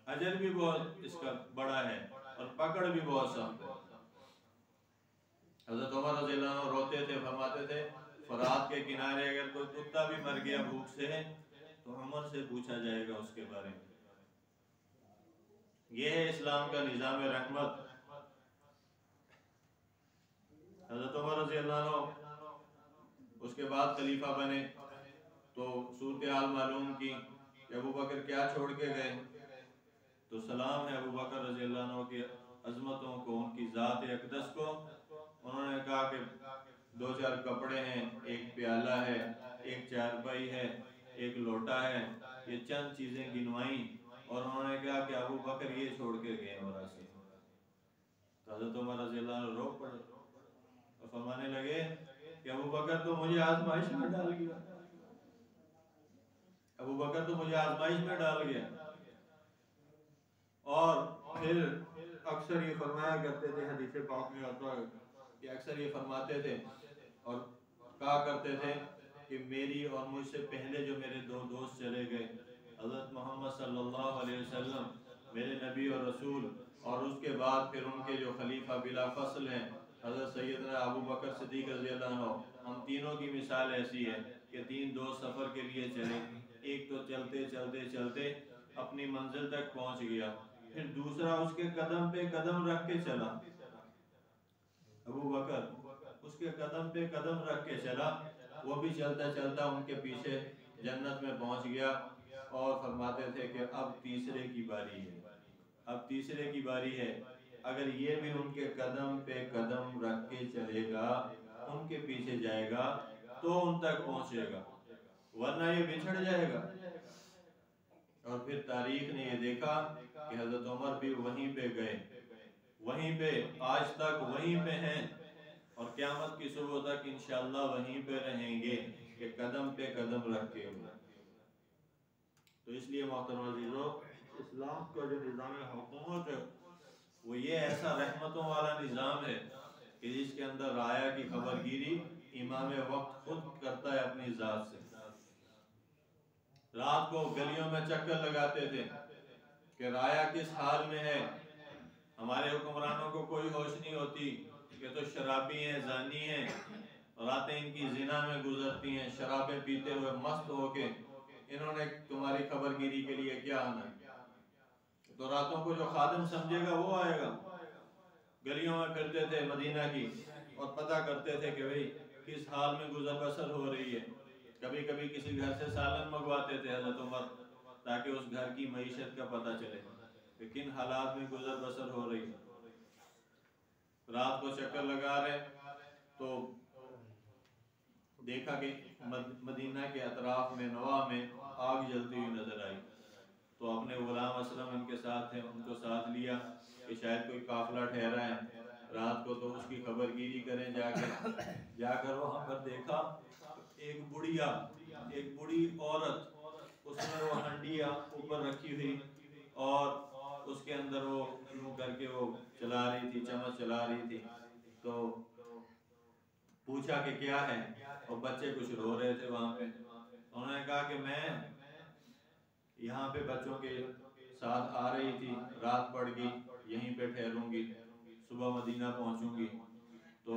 اجر بھی بہت اس کا بڑا ہے اور پکڑ بھی بہت سخت ہے۔ حضرت عمر رضی اللہ عنہ روتے تھے، فرماتے تھے فرات کے کنارے اگر کوئی کتا بھی مر گیا بھوک سے تو عمر سے پوچھا جائے گا اس کے بارے میں۔ یہ ہے اسلام کا نظام رحمت۔ حضرت عمر رضی اللہ عنہ اس کے بعد خلیفہ بنے تو صورتحال معلوم کی کہ ابو بکر کیا چھوڑ کے گئے، تو سلام ہے ابو بکر رضی اللہ عنہ کی عظمتوں کو، ان کی ذات اقدس کو۔ انہوں نے کہا کہ دو چار کپڑے ہیں، ایک پیالہ ہے، ایک چارپائی ہے، ایک لوٹا ہے، یہ چند چیزیں گنوائیں، اور انہوں نے کہا کہ ابو بکر یہ چھوڑ کے گئے وراثے۔ تو حضرت عمر رضی اللہ عنہ رو پڑے اور فرمانے لگے کہ ابو بکر تو مجھے آزمائش میں ڈال گیا، ابو بکر تو مجھے آزمائش میں ڈال گیا۔ اور پھر اکثر یہ فرمایا کرتے تھے، حدیث پاک میں آتا ہے کہ اکثر یہ فرماتے تھے اور کہا کرتے تھے کہ میری اور مجھ سے پہلے جو میرے دو دوست چلے گئے، حضرت محمد صلی اللہ علیہ وسلم میرے نبی اور رسول، اور اس کے بعد پھر ان کے جو خلیفہ بلا فصل ہیں حضرت سیدنا ابو بکر صدیق رضی اللہ عنہ، ہم تینوں کی مثال ایسی ہے کہ تین دوست سفر کے لیے چلے، ایک تو چلتے چلتے چلتے اپنی منزل تک پہنچ گیا، پھر دوسرا اس کے قدم پہ قدم رکھ کے چلا، ابو بکر اس کے قدم پہ قدم رکھ کے چلا، وہ بھی چلتا چلتا ان کے پیچھے جنت میں پہنچ گیا۔ اور فرماتے تھے کہ اب تیسرے کی باری ہے، اب تیسرے کی باری ہے، اگر یہ بھی ان کے قدم پہ قدم رکھ کے چلے گا، ان کے پیچھے جائے گا تو ان تک پہنچے گا، ورنہ یہ بچھڑ جائے گا۔ اور پھر تاریخ نے یہ دیکھا کہ حضرت عمر بھی وہیں پہ گئے، وہیں پہ آج تک وہیں پہ ہیں، اور قیامت کی صبح تک انشاءاللہ وہیں پہ رہیں گے کہ قدم پہ قدم رکھ کے۔ تو اس لیے محترم عزیزو، اسلام کا جو نظام حکومت ہے وہ یہ ایسا رحمتوں والا نظام ہے کہ جس کے اندر رعایا کی خبر گیری امام وقت خود کرتا ہے اپنی ذات سے۔ رات کو گلیوں میں چکر لگاتے تھے کہ رعایا کس حال میں ہے، ہمارے حکمرانوں کو کوئی ہوش نہیں ہوتی کہ تو شرابی ہیں، زانی ہیں، راتیں ان کی زنا میں گزرتی ہیں، شرابیں پیتے ہوئے مست ہو کے، انہوں نے تمہاری خبر گیری کے لیے کیا آنا ہے؟ تو راتوں کو جو خادم سمجھے گا وہ آئے گا۔ گلیوں میں پھرتے تھے مدینہ کی اور پتہ کرتے تھے کہ بھئی کس حال میں گزر بسر ہو رہی ہے۔ کبھی کبھی کسی گھر سے سالن منگواتے تھے حضرت عمر تاکہ اس گھر کی معیشت کا پتہ چلے کہ کن حالات میں گزر بسر ہو رہی ہے۔ رات کو چکر لگا رہے تو دیکھا کہ مدینہ کے اطراف میں نواح میں آگ جلتی ہوئی نظر آئی، تو اپنے غلام اسلم ان کے ساتھ تھے، ان کو ساتھ لیا کہ شاید کوئی قافلہ ٹھہرا ہے رات کو، تو اس کی خبر گیری کریں جا کر وہاں پر دیکھا ایک بڑی عورت، اس نے وہ ہنڈیا اوپر رکھی ہوئی اور اس کے اندر وہ یوں کر کے وہ چلا رہی تھی، چمچ چلا رہی تھی۔ تو پوچھا کہ کیا ہے، اور بچے کچھ رو رہے تھے وہاں پہ۔ انہوں نے کہا کہ میں یہاں پہ بچوں کے ساتھ آ رہی تھی، رات پڑ گئی، یہیں پہ ٹھہروں گی، صبح مدینہ پہنچوں گی۔ تو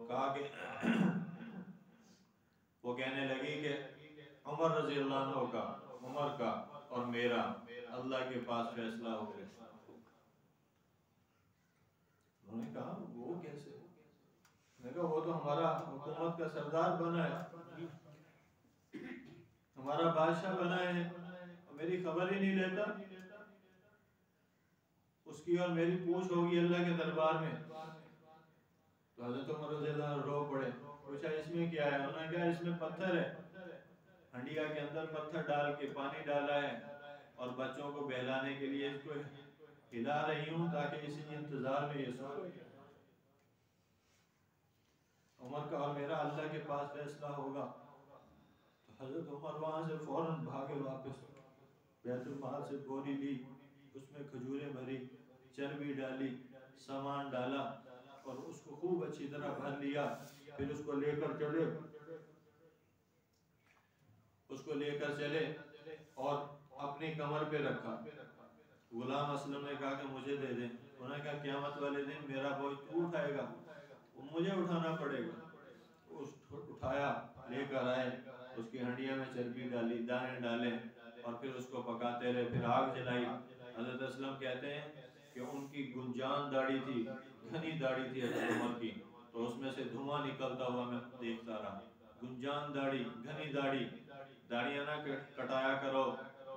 کہا کہ وہ کہنے لگی کہ عمر رضی اللہ عنہ کا عمر کا اور میرا اللہ کے پاس فیصلہ ہو گیا۔ انہوں نے کہا وہ کیسے؟ میں نے کہا وہ تو ہمارا حکومت کا سردار بنا ہے، ہمارا بادشاہ بنا ہے، میری خبر ہی نہیں لیتا۔ اس کی اور میری پوچھ ہوگی اللہ کے دربار میں۔ تو حضرت عمر رضی اللہ عنہ رو پڑے، پوچھا اس میں کیا ہے؟ انہوں نے کہا اس میں پتھر ہے، ہنڈیا کے اندر پتھر ڈال کے پانی ڈالا ہے اور بچوں کو بہلانے کے لیے اس کو ہلا رہی ہوں تاکہ اسی انتظار میں یہ سو۔ عمر کا اور میرا اللہ کے پاس فیصلہ ہوگا۔ تو حضرت عمر وہاں سے فوراً بھاگے واپس، بیت المال سے بوری لی، اس میں کھجوریں بھری، چربی ڈالی، سامان ڈالا اور اس کو خوب اچھی طرح بھر لیا۔ پھر اس کو لے کر چلے اور اپنی کمر پہ رکھا۔ غلام اسلم نے کہا کہ مجھے دے دیں۔ انہوں نے کہا قیامت والے دن میرا بوجھ تو اٹھائے گا، وہ مجھے اٹھانا پڑے گا۔ اٹھایا، لے کر آئے، اس کی ہنڈیا میں چربی ڈالی، دانے ڈالے اور پھر اس کو پکاتے رہے، پھر آگ جلائی۔ حضرت اسلم کہتے ہیں کہ ان کی گنجان داڑھی تھی، گھنی داڑھی تھی حضرت عمر کی، تو اس میں سے دھواں نکلتا ہوا میں دیکھتا رہا۔ گنجان داڑھی، گھنی داڑھی، داڑیاں نہ کٹایا کرو،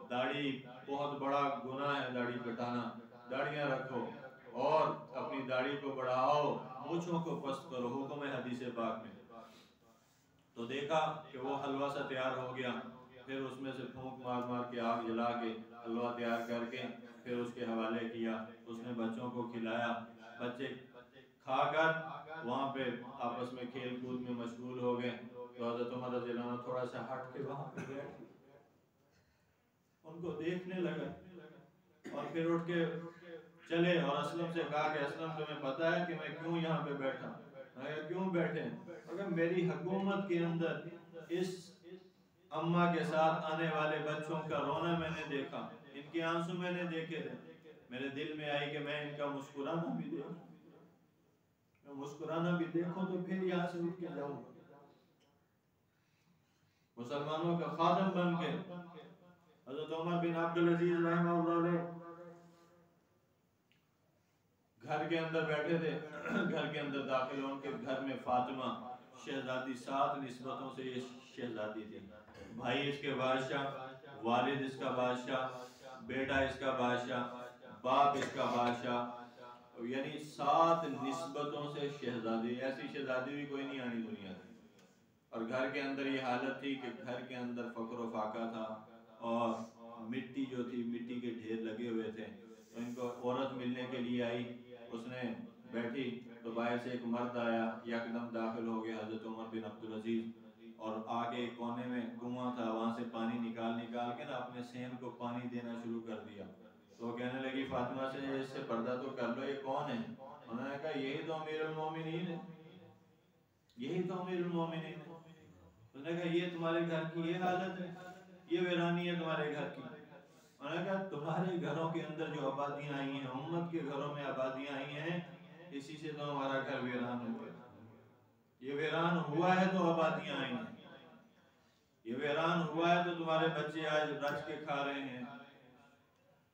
داڑھی بہت بڑا گناہ ہے داڑھی کٹانا، داڑیاں رکھو اور اپنی داڑھی کو بڑھاؤ، مونچھوں کو پست کرو، حکم ہے حدیث پاک میں۔ تو دیکھا کہ وہ حلوہ سا تیار ہو گیا، پھر اس میں سے پھونک مار مار کے آگ جلا کے حلوہ تیار کر کے پھر اس کے حوالے کیا، اس نے بچوں کو کھلایا۔ بچے کھا کر وہاں پہ آپس میں کھیل کود میں مشغول ہو گئے۔ تو حضرت عمر رضی اللہ عنہ تھوڑا سا ہٹ کے وہاں پہ بیٹھ ان کو دیکھنے لگا اور پھر اٹھ کے چلے اور اسلم سے کہا کہ اسلم تمہیں پتا ہے کہ میں کیوں یہاں پہ بیٹھا؟ کیوں بیٹھے؟ اگر میری حکومت کے اندر اس اماں کے ساتھ آنے والے بچوں کا رونا میں نے دیکھا، ان کے آنسو میں نے دیکھے تھے، میرے دل میں آئی کہ میں ان کا مسکرانا بھی دیکھوں، میں مسکرانا بھی دیکھوں تو پھر یہاں سے اٹھ کے جاؤں۔ مسلمانوں کا خادم بن کے حضرت عمر بن عبدالعزیز رحمہ اللہ علیہ گھر کے اندر بیٹھے تھے، گھر کے اندر داخل ہوں کے گھر میں فاطمہ شہزادی، 7 نسبتوں سے یہ شہزادی تھی، بھائی اس کے بادشاہ، والد اس کا بادشاہ، بیٹا اس کا بادشاہ، باپ اس کا بادشاہ، یعنی 7 نسبتوں سے شہزادی، ایسی شہزادی بھی کوئی نہیں آنی دنیا میں۔ اور گھر کے اندر یہ حالت تھی کہ گھر کے اندر فقر و فاقہ تھا اور مٹی جو تھی، مٹی کے ڈھیر لگے ہوئے تھے۔ تو ان کو عورت ملنے کے لیے آئی، اس نے بیٹھی تو باہر سے ایک مرد آیا، یکدم داخل ہو گیا حضرت عمر بن عبدالعزیز، اور آگے ایک کونے میں کنواں تھا، وہاں سے پانی نکال کے نا اپنے سین کو پانی دینا شروع کر دیا۔ تو وہ کہنے لگی فاطمہ سے اس سے پردہ تو کر لو، یہ کون ہے؟ انہوں نے کہا یہی تو امیر المومنین ہے، یہی تو امیر المومنین ہے۔ انہوں نے کہا یہ تمہارے گھر کی یہ حالت ہے، یہ ویرانی ہے تمہارے گھر کی۔ انہوں نے کہا تمہارے گھروں کے اندر جو آبادیاں آئی ہیں، امت کے گھروں میں آبادیاں آئی ہیں، اسی سے تو ہمارا گھر ویران ہوا ہے۔ یہ ویران ہوا ہے تو آبادیاں آئی ہیں، یہ ویران ہوا ہے تو تمہارے بچے آج رج کے کھا رہے ہیں،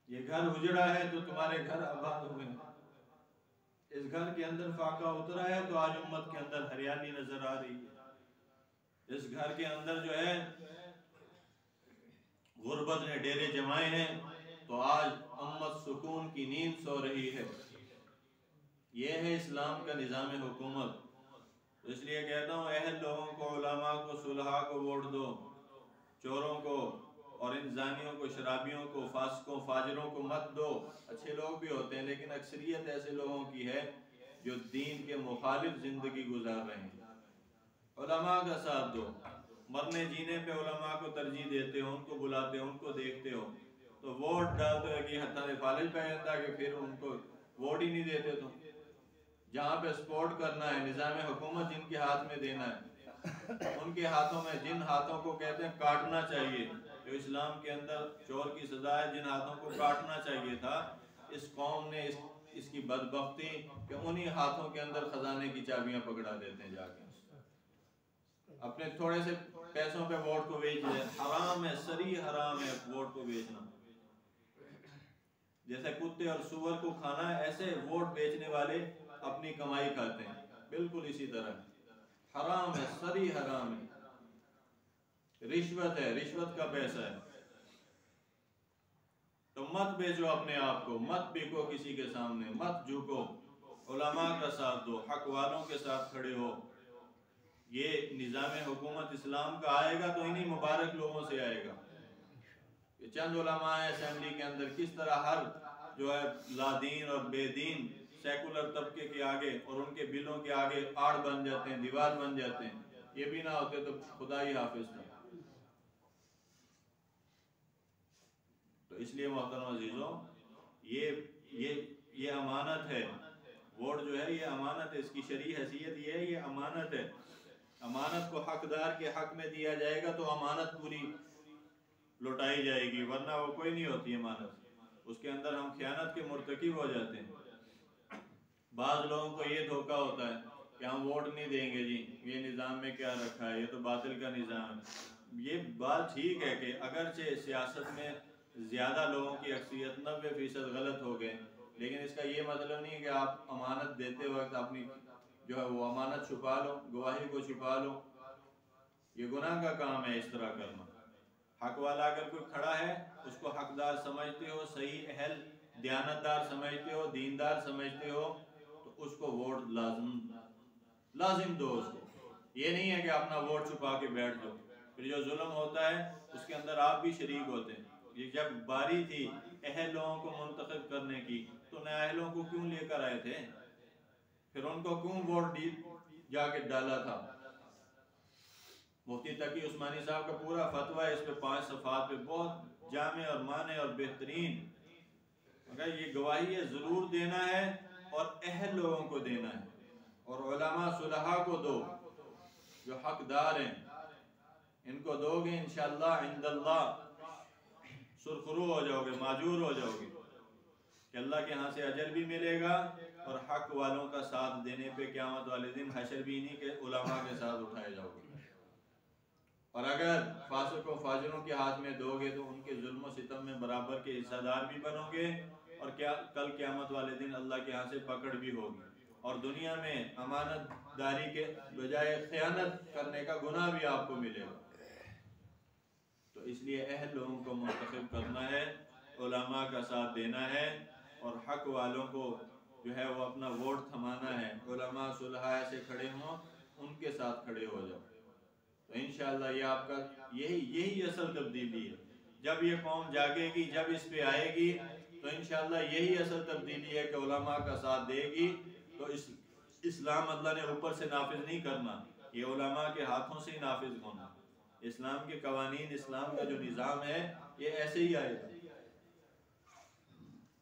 یہ گھر اجڑا ہے تو تمہارے گھر آباد ہوئے ہیں، اس گھر کے اندر فاقہ اترا ہے تو آج امت کے اندر ہریالی نظر آ رہی ہے، اس گھر کے اندر جو ہے غربت نے ڈیرے جمائے ہیں تو آج امت سکون کی نیند سو رہی ہے۔ یہ ہے اسلام کا نظام حکومت۔ تو اس لیے کہتا ہوں اہل لوگوں کو، علماء کو، صلحاء کو ووٹ دو، چوروں کو اور ان زانیوں کو، شرابیوں کو، فاسقوں فاجروں کو مت دو۔ اچھے لوگ بھی ہوتے ہیں لیکن اکثریت ایسے لوگوں کی ہے جو دین کے مخالف زندگی گزار رہے ہیں۔ علماء کا ساتھ دو، مرنے جینے پہ علماء کو ترجیح دیتے ہو، ان کو بلاتے ہو، ان کو دیکھتے ہو، تو ووٹ ڈالتے ہو کہ حتیٰ فالج پہ جاتا کہ پھر ان کو ووٹ ہی نہیں دیتے۔ تو جہاں پہ سپورٹ کرنا ہے، نظام حکومت جن کے ہاتھ میں دینا ہے، ان کے ہاتھوں میں، جن ہاتھوں کو کہتے ہیں کاٹنا چاہیے، جو اسلام کے اندر چور کی سزا ہے، جن ہاتھوں کو کاٹنا چاہیے تھا، اس قوم نے اس کی بدبختی کہ انہی ہاتھوں کے اندر خزانے کی چابیاں پکڑا دیتے ہیں جا کے۔ اپنے تھوڑے سے پیسوں پہ ووٹ کو بیچ دے، حرام ہے، صریح حرام ہے ووٹ کو بیچنا۔ جیسے کتے اور سور کو کھانا ہے، ایسے ووٹ بیچنے والے اپنی کمائی کھاتے ہیں، بالکل اسی طرح حرام ہے، صریح حرام ہے، رشوت ہے، رشوت کا پیسہ ہے۔ تو مت بیچو اپنے آپ کو، مت بکو کسی کے سامنے، مت جھکو، علماء کا ساتھ دو، حق والوں کے ساتھ کھڑے ہو۔ یہ نظام حکومت اسلام کا آئے گا تو انہی مبارک لوگوں سے آئے گا۔ یہ چند علماء ہیں اسمبلی کے اندر، کس طرح ہر جو ہے لادین اور بے دین سیکولر طبقے کے آگے اور ان کے بلوں کے آگے آڑ بن جاتے ہیں، دیوار بن جاتے ہیں۔ یہ بھی نہ ہوتے تو خدا ہی حافظ تھا۔ تو اس لیے محترم عزیزوں، یہ امانت ہے، ووٹ جو ہے یہ امانت ہے، اس کی شرعی حیثیت یہ ہے، یہ امانت ہے۔ امانت کو حقدار کے حق میں دیا جائے گا تو امانت پوری لوٹائی جائے گی، ورنہ وہ کوئی نہیں ہوتی امانت، اس کے اندر ہم خیانت کے مرتکب ہو جاتے ہیں۔ بعض لوگوں کو یہ دھوکہ ہوتا ہے کہ ہم ووٹ نہیں دیں گے جی، یہ نظام میں کیا رکھا ہے، یہ تو باطل کا نظام ہے۔ یہ بات ٹھیک ہے کہ اگرچہ سیاست میں زیادہ لوگوں کی اکثریت 90% غلط ہو گئے، لیکن اس کا یہ مطلب نہیں کہ آپ امانت دیتے وقت اپنی جو ہے وہ امانت چھپا لو، گواہی کو چھپا لو۔ یہ گناہ کا کام ہے اس طرح کرنا۔ حق والا اگر کوئی کھڑا ہے، اس کو حقدار سمجھتے ہو، صحیح اہل دیانتدار سمجھتے ہو، دیندار سمجھتے ہو، تو اس کو ووٹ لازم دو اس کو۔ یہ نہیں ہے کہ اپنا ووٹ چھپا کے بیٹھ جاؤ، پھر جو ظلم ہوتا ہے اس کے اندر آپ بھی شریک ہوتے ہیں۔ یہ جب باری تھی اہل لوگوں کو منتخب کرنے کی تو نااہلوں کو کیوں لے کر آئے تھے؟ پھر ان کو کیوں ووٹ جا کے ڈالا تھا؟ مفتی تقی عثمانی صاحب کا پورا فتویٰ ہے اس پہ، 5 صفحات پہ، بہت جامع اور مانع اور بہترین۔ مگر یہ گواہی ضرور دینا ہے اور اہل لوگوں کو دینا ہے، اور علماء صلحاء کو دو جو حقدار ہیں، ان کو دو گے انشاءاللہ عند اللہ سرخرو ہو جاؤ گے، ماجور ہو جاؤ گے، کہ اللہ کے ہاں سے اجر بھی ملے گا، اور حق والوں کا ساتھ دینے پہ قیامت والے دن حشر بھی نہیں کہ علماء کے ساتھ اٹھائے جاؤ گے۔ اور اگر فاسق و فاجروں کے ہاتھ میں دو گے تو ان کے ظلم و ستم میں برابر کے حصہ دار بھی بنو گے، اور کل قیامت والے دن اللہ کے ہاں سے پکڑ بھی ہوگی، اور دنیا میں امانت داری کے بجائے خیانت کرنے کا گناہ بھی آپ کو ملے گا۔ تو اس لیے اہل لوگوں کو منتخب کرنا ہے، علماء کا ساتھ دینا ہے، اور حق والوں کو جو ہے وہ اپنا ووٹ تھمانا ہے۔ علماء صلحاء سے کھڑے ہوں، ان کے ساتھ کھڑے ہو جاؤ، تو انشاءاللہ یہ آپ کا یہی اصل تبدیلی ہے۔ جب یہ قوم جاگے گی، جب اس پہ آئے گی، تو انشاءاللہ یہی اصل تبدیلی ہے کہ علماء کا ساتھ دے گی تو اسلام اللہ نے اوپر سے نافذ نہیں کرنا، یہ علماء کے ہاتھوں سے ہی نافذ ہونا۔ اسلام کے قوانین، اسلام کا جو نظام ہے یہ ایسے ہی آئے گا۔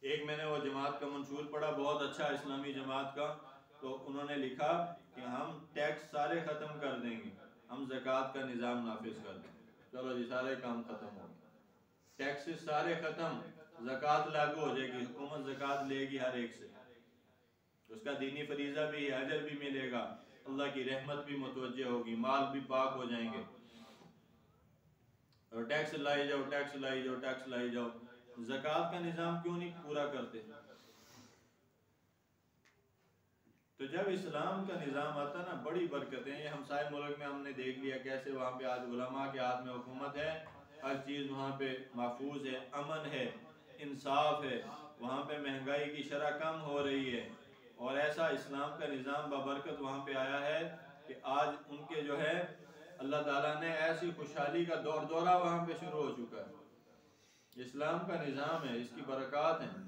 ایک میں نے وہ جماعت کا منشور پڑھا، بہت اچھا، اسلامی جماعت کا، تو انہوں نے لکھا کہ ہم ٹیکس سارے ختم کر دیں گے، ہم زکوٰۃ کا نظام نافذ کر دیں گے۔ چلو جی، سارے کام ختم ہو گئے، ٹیکسز سارے ختم، زکوٰۃ لاگو ہو جائے گی، حکومت زکوٰۃ لے گی ہر ایک سے، اس کا دینی فریضہ بھی ہے، اجر بھی ملے گا، اللہ کی رحمت بھی متوجہ ہوگی، مال بھی پاک ہو جائیں گے۔ اور ٹیکس لائی جاؤ، ٹیکس لائی جاؤ، ٹیکس لائی جاؤ، زکوٰۃ کا نظام کیوں نہیں پورا کرتے؟ تو جب اسلام کا نظام آتا نا، بڑی برکتیں، یہ ہمسائے ملک میں ہم نے دیکھ لیا کیسے وہاں پہ آج علماء کے ہاتھ میں حکومت ہے، ہر چیز وہاں پہ محفوظ ہے، امن ہے، انصاف ہے، وہاں پہ مہنگائی کی شرح کم ہو رہی ہے، اور ایسا اسلام کا نظام بابرکت وہاں پہ آیا ہے کہ آج ان کے جو ہے اللہ تعالیٰ نے ایسی خوشحالی کا دورہ وہاں پہ شروع ہو چکا ہے۔ اسلام کا نظام ہے، اس کی برکات ہیں۔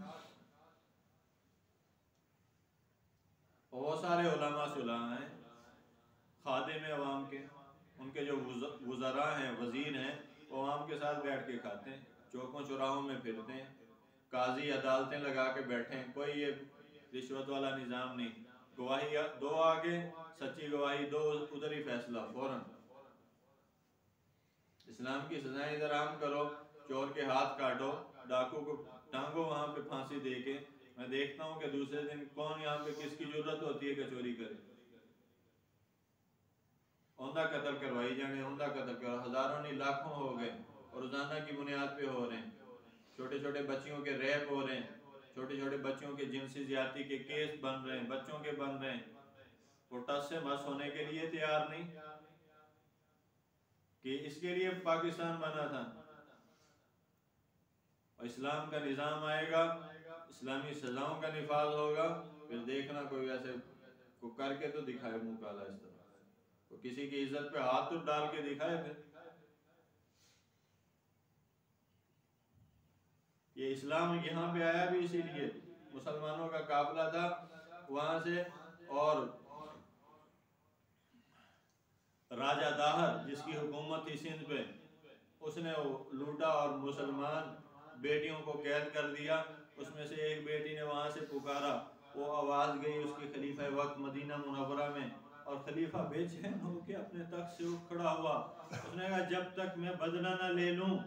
بہت سارے علماء صلحاء ہیں، خادم ہیں عوام کے، ان کے جو وزراء ہیں، وزیر ہیں، وہ عوام کے ساتھ بیٹھ کے کھاتے ہیں، چوکوں چوراہوں میں پھرتے ہیں، قاضی عدالتیں لگا کے بیٹھے ہیں، کوئی یہ رشوت والا نظام نہیں، گواہی دو آگے، سچی گواہی دو، ادھر ہی فیصلہ فوراً۔ اسلام کی سزائیں ادھر عام کرو، چور کے ہاتھ کاٹو، ڈاکو کو ٹانگو وہاں پہ پھانسی دے کے، میں دیکھتا ہوں کہ دوسرے دن کون یہاں پہ کس کی جرت ہوتی ہے کہ چوری کرے۔ ان ہوندا قتل کروائی جانے، ہوندا قتل کروا، ہزاروں نہیں لاکھوں ہو گئے اور روزانہ کی بنیاد پہ ہو رہے ہیں، چھوٹے چھوٹے بچیوں کے ریپ ہو رہے ہیں، چھوٹے چھوٹے بچوں کے جنسی زیادتی کے کیس بن رہے ہیں، بچوں کے بن رہے ہیں، وہ ٹس سے مس ہونے کے لیے تیار نہیں کہ اس کے لیے پاکستان بنا تھا۔ اور اسلام کا نظام آئے گا، اسلامی سزاؤں کا نفاذ ہوگا، پھر دیکھنا کوئی ویسے کو کر کے تو دکھائے منہ کالا اس طرح، کو کسی کی عزت پہ ہاتھ تو ڈال کے دکھائے پھر۔ یہ اسلام یہاں پہ آیا بھی اسی لیے، مسلمانوں کا قافلہ تھا وہاں سے، اور راجہ داہر جس کی حکومت تھی سندھ پہ، اس نے لوٹا اور مسلمان بیٹیوں کو قید کر دیا۔ اس میں سے ایک بیٹی نے وہاں سے پکارا، وہ آواز گئی اس کی خلیفہ وقت مدینہ منورہ میں، اور خلیفہ بے چین ہو کے اپنے تخت سے اٹھ کھڑا ہوا۔ اس نے کہا جب تک میں بدلہ نہ لے لوں،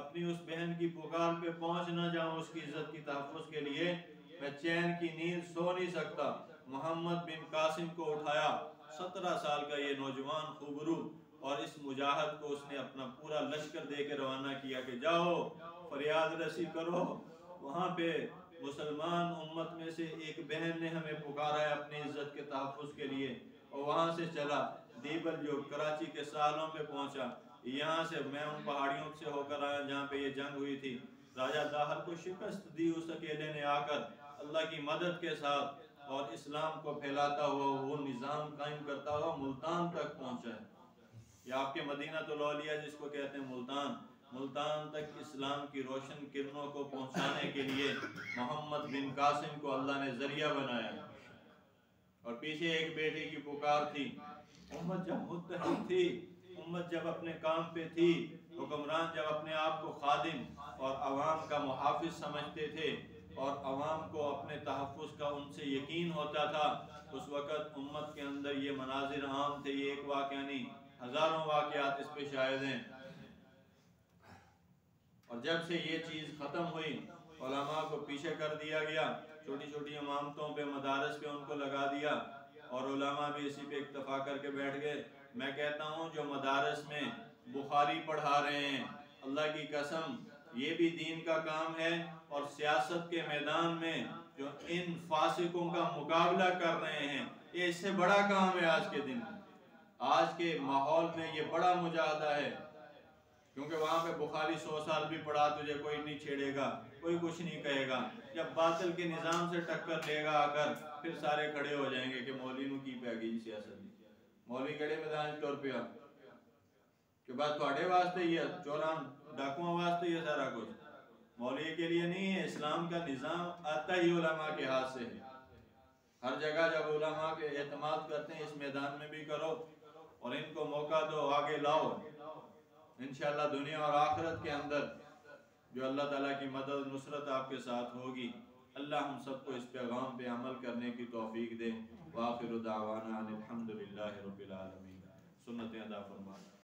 اپنی اس بہن کی پکار پہ پہنچ نہ جاؤں اس کی عزت کی تحفظ کے لیے، میں چین کی نیند سو نہیں سکتا۔ محمد بن قاسم کو اٹھایا، 17 سال کا یہ نوجوان خوبرو، اور اس مجاہد کو اس نے اپنا پورا لشکر دے کے روانہ کیا کہ جاؤ فریاد رسی کرو، وہاں پہ مسلمان امت میں سے ایک بہن نے ہمیں پکارا ہے اپنی عزت کے تحفظ کے لیے۔ اور وہاں سے چلا دیبل جو کراچی کے سالوں پہ پہنچا، یہاں سے میں ان پہاڑیوں سے ہو کر آیا جہاں پہ یہ جنگ ہوئی تھی، راجہ داہر کو شکست دی اس اکیلے نے آ کر اللہ کی مدد کے ساتھ، اور اسلام کو پھیلاتا ہوا وہ نظام قائم کرتا ہوا ملتان تک پہنچا ہے۔ یہ آپ کے مدینہ الاولیاء جس کو کہتے ہیں ملتان تک اسلام کی روشن کرنوں کو پہنچانے کے لیے محمد بن قاسم کو اللہ نے ذریعہ بنایا۔ اور پیچھے ایک بیٹی کی پکار تھی، امت جب متحد تھی، امت جب اپنے کام پہ تھی، حکمران جب اپنے آپ کو خادم اور عوام کا محافظ سمجھتے تھے اور عوام کو اپنے تحفظ کا ان سے یقین ہوتا تھا، اس وقت امت کے اندر یہ مناظر عام تھے۔ یہ ایک واقعہ نہیں، ہزاروں واقعات اس پہ شاہد ہیں۔ اور جب سے یہ چیز ختم ہوئی، علماء کو پیچھے کر دیا گیا، چھوٹی چھوٹی امامتوں پہ مدارس پہ ان کو لگا دیا، اور علماء بھی اسی پہ اکتفا کر کے بیٹھ گئے۔ میں کہتا ہوں جو مدارس میں بخاری پڑھا رہے ہیں، اللہ کی قسم یہ بھی دین کا کام ہے، اور سیاست کے میدان میں جو ان فاسقوں کا مقابلہ کر رہے ہیں، یہ اس سے بڑا کام ہے آج کے دن میں۔ آج کے ماحول میں یہ بڑا مجاہدہ ہے، کیونکہ وہاں پہ بخاری 100 سال بھی پڑھا تجھے کوئی نہیں چھیڑے گا، کوئی کچھ نہیں کہے گا۔ جب باطل کے نظام سے ٹکر لے گا آ کر، پھر سارے کھڑے ہو جائیں گے کہ مولوی نو کی پہ گئی سیاست، مولوی کہڑے میدان طور پہ آ کہ بات تھوڑے واسطے ہی ہے، چوران ڈاکوؤں واسطے ہی ہے سارا کچھ، مولوی کے لیے نہیں ہے۔ اسلام کا نظام آتا ہی علماء کے ہاتھ سے ہے۔ ہر جگہ جب علماء کے اعتماد کرتے ہیں، اس میدان میں بھی کرو اور ان کو موقع دو، آگے لاؤ، انشاءاللہ دنیا اور آخرت کے اندر جو اللہ تعالیٰ کی مدد نصرت آپ کے ساتھ ہوگی۔ اللہ ہم سب کو اس پیغام پہ عمل کرنے کی توفیق دے۔ وآخر دعوانا ان الحمدللہ رب العالمین۔ سنتیں ادا فرمائیں۔